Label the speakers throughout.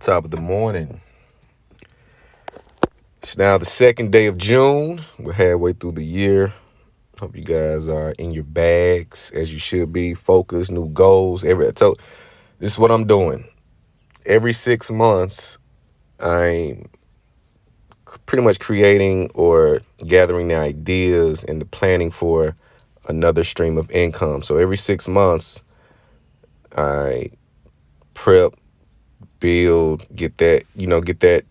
Speaker 1: Top of the morning. It's now the second day of June. We're halfway through the year. Hope you guys are in your bags as you should be. Focused, new goals. This is what I'm doing. Every 6 months, I'm pretty much creating or gathering the ideas and the planning for another stream of income. So every 6 months, I prep, build, get that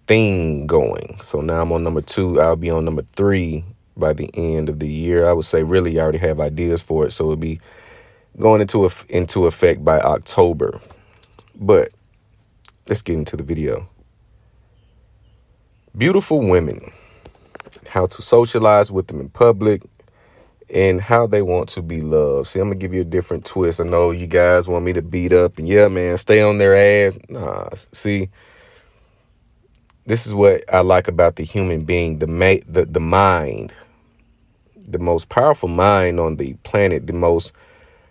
Speaker 1: thing going. So now I'm on number 2. I'll be on number 3 by the end of the year. I would say really I already have ideas for it, so it'll be going into effect by October. But let's get into the video. Beautiful women, how to socialize with them in public, and how they want to be loved. See, I'm gonna give you a different twist. I know you guys want me to beat up and yeah, man, stay on their ass. Nah, see, this is what I like about the human being, the mind, the most powerful mind on the planet, the most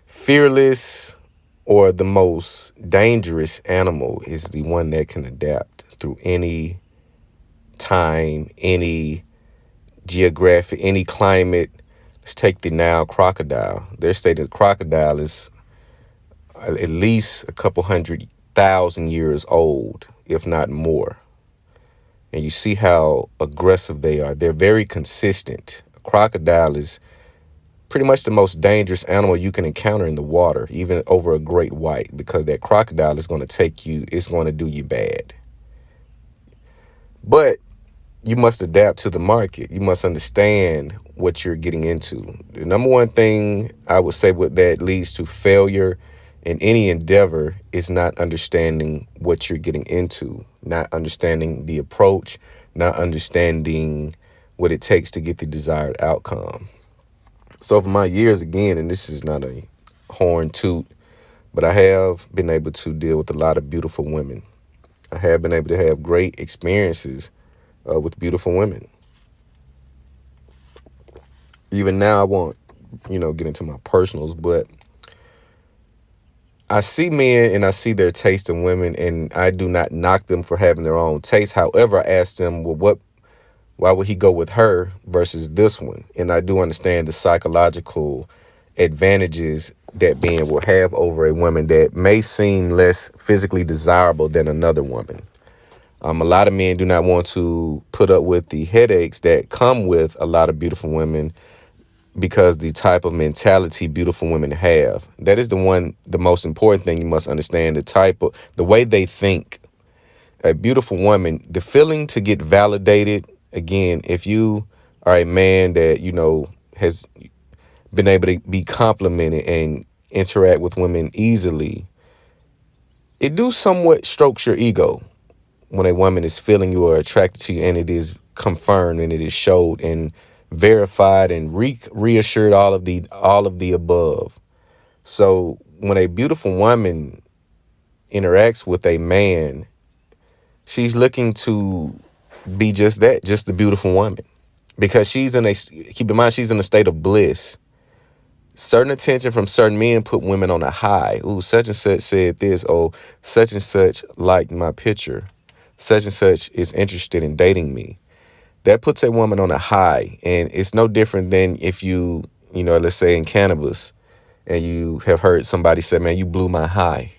Speaker 1: fearless or the most dangerous animal is the one that can adapt through any time, any geographic, any climate. Let's take the Nile crocodile. Their state of the crocodile is at least a couple 100,000 years old, if not more. And you see how aggressive they are. They're very consistent. A crocodile is pretty much the most dangerous animal you can encounter in the water, even over a great white, because that crocodile is going to it's going to do you bad. But you must adapt to the market. You must understand what you're getting into. The number one thing I would say what that leads to failure in any endeavor is not understanding what you're getting into, not understanding the approach, not understanding what it takes to get the desired outcome. So over my years, again, and this is not a horn toot, but I have been able to deal with a lot of beautiful women. I have been able to have great experiences with beautiful women. Even now, I won't, get into my personals, but I see men and I see their taste in women, and I do not knock them for having their own taste. However, I ask them, well, why would he go with her versus this one? And I do understand the psychological advantages that men will have over a woman that may seem less physically desirable than another woman. A lot of men do not want to put up with the headaches that come with a lot of beautiful women because the type of mentality beautiful women have. That is the most important thing you must understand, the way they think. A beautiful woman, the feeling to get validated. Again, if you are a man that, has been able to be complimented and interact with women easily, it do somewhat strokes your ego when a woman is feeling you or attracted to you, and it is confirmed and it is showed and verified and reassured all of the above. So when a beautiful woman interacts with a man, she's looking to be just that, just a beautiful woman, because keep in mind, she's in a state of bliss. Certain attention from certain men put women on a high. Ooh, such and such said this. Oh, such and such liked my picture. Such and such is interested in dating me. That puts a woman on a high, and it's no different than if you, let's say in cannabis, and you have heard somebody say, man, you blew my high,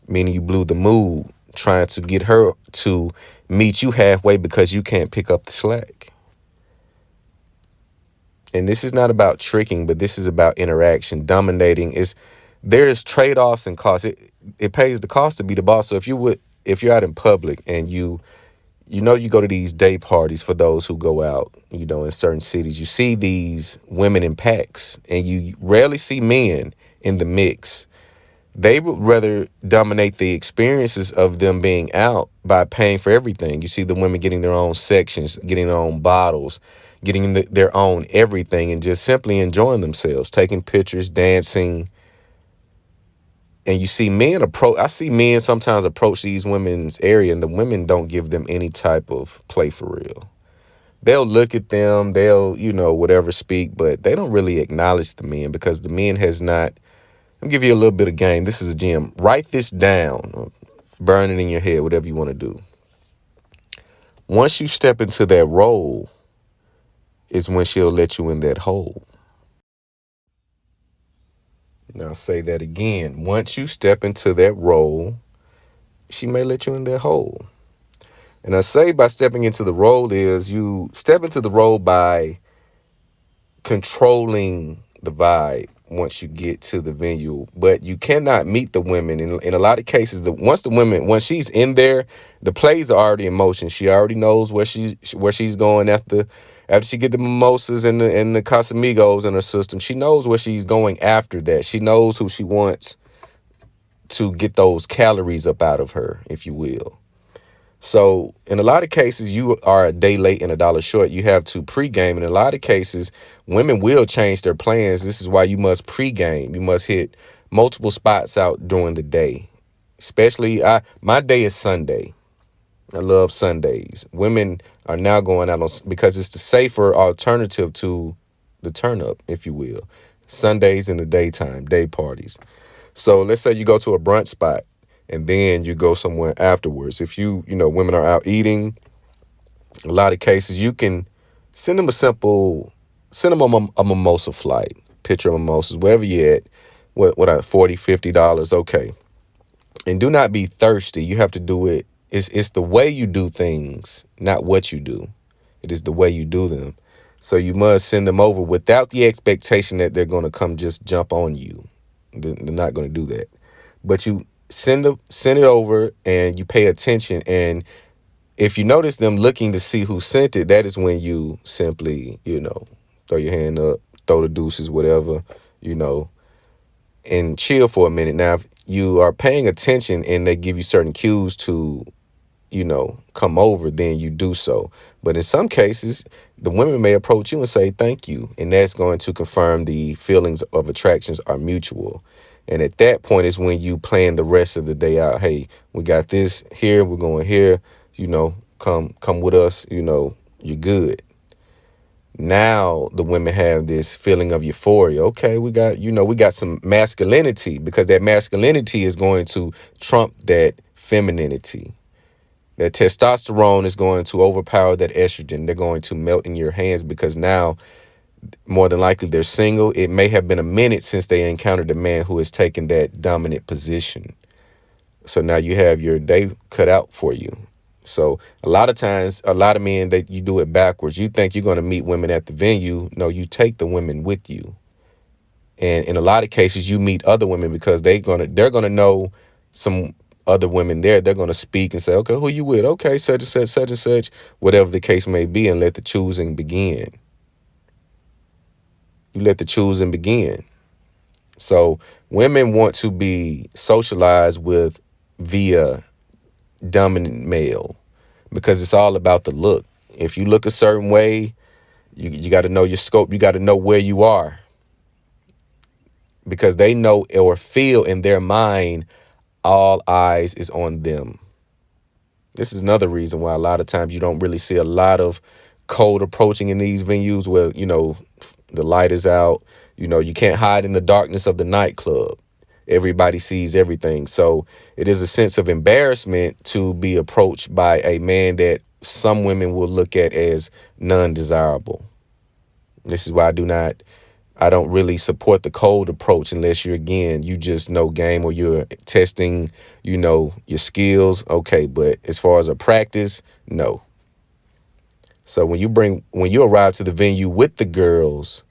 Speaker 1: meaning you blew the mood, trying to get her to meet you halfway because you can't pick up the slack. And this is not about tricking, but this is about interaction, dominating. There's trade-offs and costs. It pays the cost to be the boss. So if you're out in public and you go to these day parties, for those who go out, in certain cities, you see these women in packs, and you rarely see men in the mix. They would rather dominate the experiences of them being out by paying for everything. You see the women getting their own sections, getting their own bottles, getting their own everything, and just simply enjoying themselves, taking pictures, dancing. And you see I see men sometimes approach these women's area, and the women don't give them any type of play for real. They'll look at them, they'll, whatever speak, but they don't really acknowledge the men, because the men has not. I'll give you a little bit of game. This is a gem. Write this down. burning in your head, whatever you want to do. Once you step into that role is when she'll let you in that hole. Now, I'll say that again. Once you step into that role, she may let you in that hole. And I say by stepping into the role is you step into the role by controlling the vibe once you get to the venue, but you cannot meet the women in a lot of cases. Once she's in there, the plays are already in motion. She already knows where she's going after she get the mimosas and the Casamigos in her system. She knows where she's going after that. She knows who she wants to get those calories up out of her, if you will. So in a lot of cases, you are a day late and a dollar short. You have to pregame. In a lot of cases, women will change their plans. This is why you must pregame. You must hit multiple spots out during the day. Especially, my day is Sunday. I love Sundays. Women are now going out because it's the safer alternative to the turn up, if you will. Sundays in the daytime, day parties. So let's say you go to a brunch spot and then you go somewhere afterwards. If women are out eating, a lot of cases you can send them a mimosa flight, picture of mimosas, wherever you're at, what $40, $50, okay. And do not be thirsty. You have to do it. It's the way you do things, not what you do. It is the way you do them. So you must send them over without the expectation that they're going to come just jump on you. They're not going to do that. But you send it over and you pay attention. And if you notice them looking to see who sent it, that is when you simply, throw your hand up, throw the deuces, whatever, and chill for a minute. Now, if you are paying attention and they give you certain cues to, come over, then you do so. But in some cases, the women may approach you and say, thank you. And that's going to confirm the feelings of attractions are mutual. And at that point is when you plan the rest of the day out. Hey, we got this here. We're going here. Come with us. You're good. Now the women have this feeling of euphoria. Okay, we got some masculinity, because that masculinity is going to trump that femininity. That testosterone is going to overpower that estrogen. They're going to melt in your hands because now, more than likely, they're single. It may have been a minute since they encountered a man who has taken that dominant position. So now you have your day cut out for you. So a lot of times, a lot of men, that you do it backwards. You think you're going to meet women at the venue. No, you take the women with you. And in a lot of cases, you meet other women because they're going to know some other women there. They're going to speak and say, okay, who you with? Okay, such and such, such and such, whatever the case may be, and let the choosing begin. You let the choosing begin. So women want to be socialized with via dominant male because it's all about the look. If you look a certain way, you got to know your scope. You got to know where you are, because they know or feel in their mind all eyes is on them. This is another reason why a lot of times you don't really see a lot of cold approaching in these venues where, the light is out. You can't hide in the darkness of the nightclub. Everybody sees everything. So it is a sense of embarrassment to be approached by a man that some women will look at as non-desirable. This is why I don't really support the cold approach unless you just know game or you're testing, your skills. Okay. But as far as a practice, no. So when you arrive to the venue with the girls,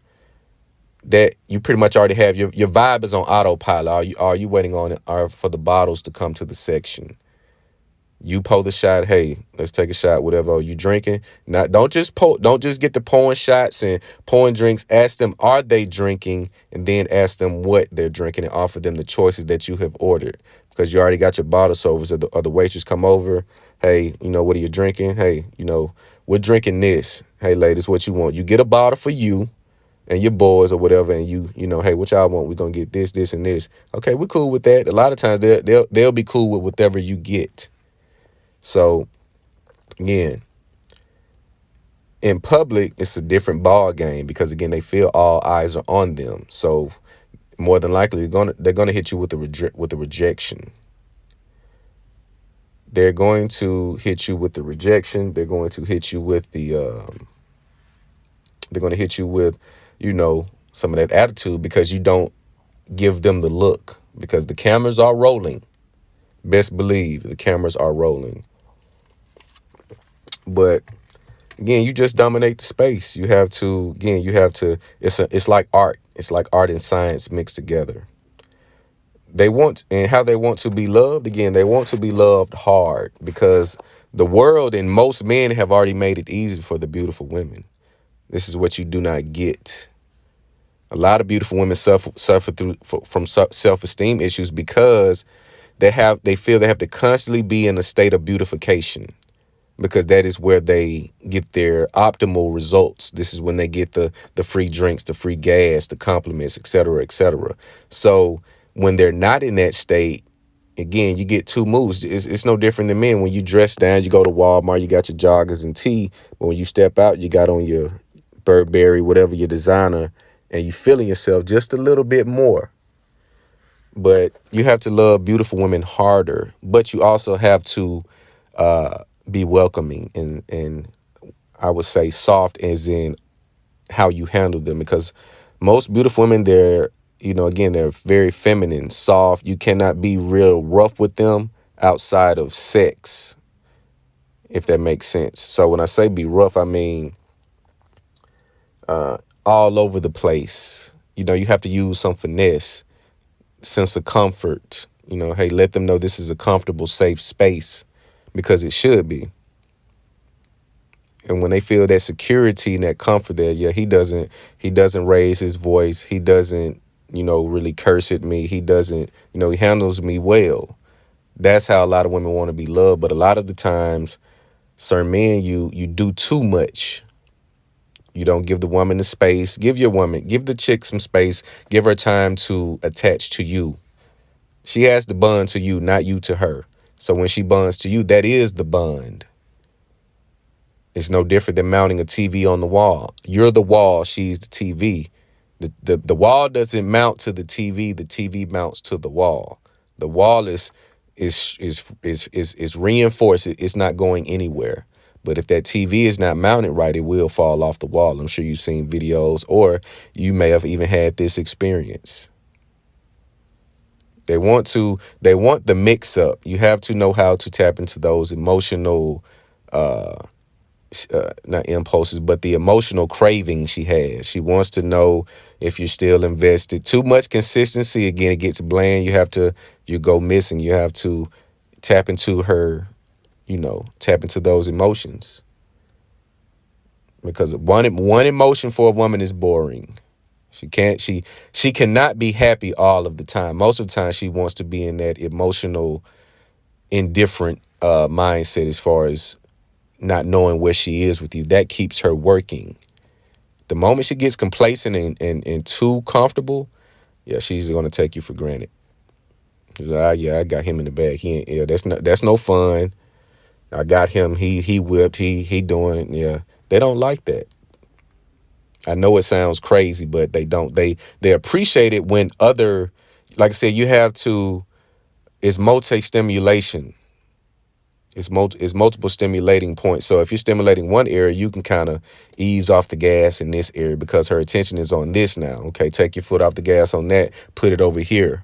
Speaker 1: that you pretty much already have your vibe is on autopilot. Are you waiting for the bottles to come to the section? You pour the shot. Hey, let's take a shot. Whatever. Are you drinking? Don't just get to pouring shots and pouring drinks. Ask them, are they drinking? And then ask them what they're drinking and offer them the choices that you have ordered, because you already got your bottle service. Or the waitress come over. Hey, what are you drinking? Hey, we're drinking this. Hey, ladies, what you want? You get a bottle for you and your boys or whatever, and hey, what y'all want? We're gonna get this, this, and this. Okay, we're cool with that. A lot of times they'll be cool with whatever you get. So again, in public, it's a different ball game because again, they feel all eyes are on them. So more than likely, they're gonna hit you with a rejection. They're going to hit you with the rejection. They're going to hit you with, some of that attitude because you don't give them the look, because the cameras are rolling. Best believe the cameras are rolling. But again, you just dominate the space. It's like art. It's like art and science mixed together. How they want to be loved. Again, they want to be loved hard, because the world and most men have already made it easy for the beautiful women. This is what you do not get. A lot of beautiful women suffer from self-esteem issues because they feel they have to constantly be in a state of beautification, because that is where they get their optimal results. This is when they get the free drinks, the free gas, the compliments, et cetera, et cetera. So when they're not in that state, again, you get two moves. It's no different than men. When you dress down, you go to Walmart, you got your joggers and tee. But when you step out, you got on your Burberry, whatever your designer, and you feeling yourself just a little bit more. But you have to love beautiful women harder. But you also have to be welcoming and I would say soft, as in how you handle them, because most beautiful women, they're very feminine, soft. You cannot be real rough with them outside of sex, if that makes sense. So when I say be rough, I mean all over the place. You have to use some finesse, sense of comfort. Hey, let them know this is a comfortable, safe space, because it should be. And when they feel that security and that comfort there, yeah, he doesn't raise his voice. He doesn't, really curse at me. He doesn't, he handles me well. That's how a lot of women want to be loved. But a lot of the times, certain men, you do too much. You don't give the woman the space. Give the chick some space. Give her time to attach to you. She has to bond to you, not you to her. So when she bonds to you, that is the bond. It's no different than mounting a TV on the wall. You're the wall, she's the TV. The wall doesn't mount to the TV mounts to the wall. The wall is reinforced. It's not going anywhere. But if that TV is not mounted right, it will fall off the wall. I'm sure you've seen videos, or you may have even had this experience. They want the mix up. You have to know how to tap into those emotional not impulses, but the emotional craving she has. She wants to know if you're still invested. Too much consistency, again, it gets bland. You go missing. You have to tap into her, tap into those emotions. Because one emotion for a woman is boring. She cannot be happy all of the time. Most of the time she wants to be in that emotional, indifferent mindset, as far as not knowing where she is with you. That keeps her working. The moment she gets complacent and too comfortable, yeah, she's going to take you for granted. She's like, yeah, I got him in the bag. That's no fun. I got him. He whipped. He doing it. Yeah, they don't like that. I know it sounds crazy, but they don't. They appreciate it when like I said, it's multi-stimulation. It's multiple stimulating points. So if you're stimulating one area, you can kind of ease off the gas in this area, because her attention is on this now. Okay, take your foot off the gas on that. Put it over here.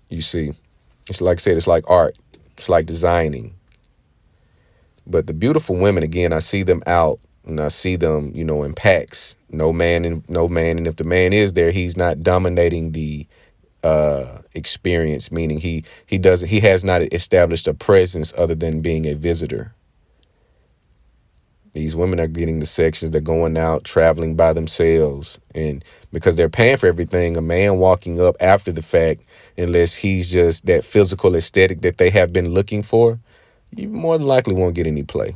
Speaker 1: You see, it's like I said, it's like art. It's like designing. But the beautiful women, again, I see them out, and I see them, in packs. No man, and if the man is there, he's not dominating the experience, meaning he has not established a presence other than being a visitor. These women are getting the sections. They're going out, traveling by themselves, and because they're paying for everything, a man walking up after the fact, unless he's just that physical aesthetic that they have been looking for, you more than likely won't get any play.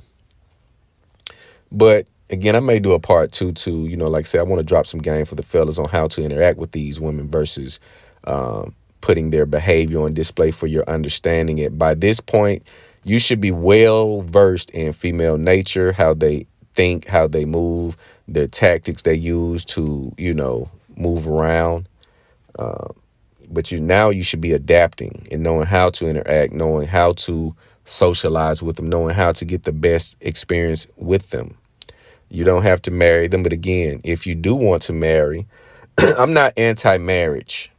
Speaker 1: But again, I may do a part 2 to, like I said, I want to drop some game for the fellas on how to interact with these women versus putting their behavior on display for your understanding it. By this point, you should be well versed in female nature, how they think, how they move, their tactics they use to, move around. But you should be adapting and knowing how to interact, knowing how to socialize with them, knowing how to get the best experience with them. You don't have to marry them. But again, if you do want to marry, I'm not anti-marriage.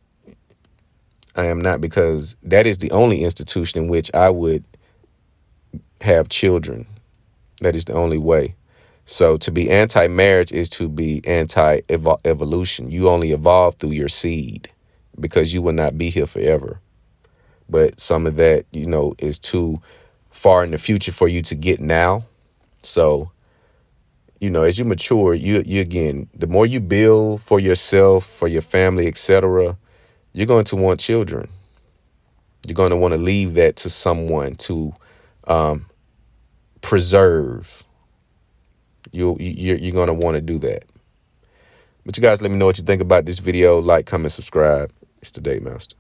Speaker 1: I am not, because that is the only institution in which I would have children. That is the only way. So to be anti-marriage is to be anti-evolution. You only evolve through your seed, because you will not be here forever. But some of that, is too far in the future for you to get now. So, as you mature, you again, the more you build for yourself, for your family, etc., you're going to want children. You're going to want to leave that to someone to preserve. You're going to want to do that. But you guys let me know what you think about this video. Like, comment, subscribe. It's the Day Master.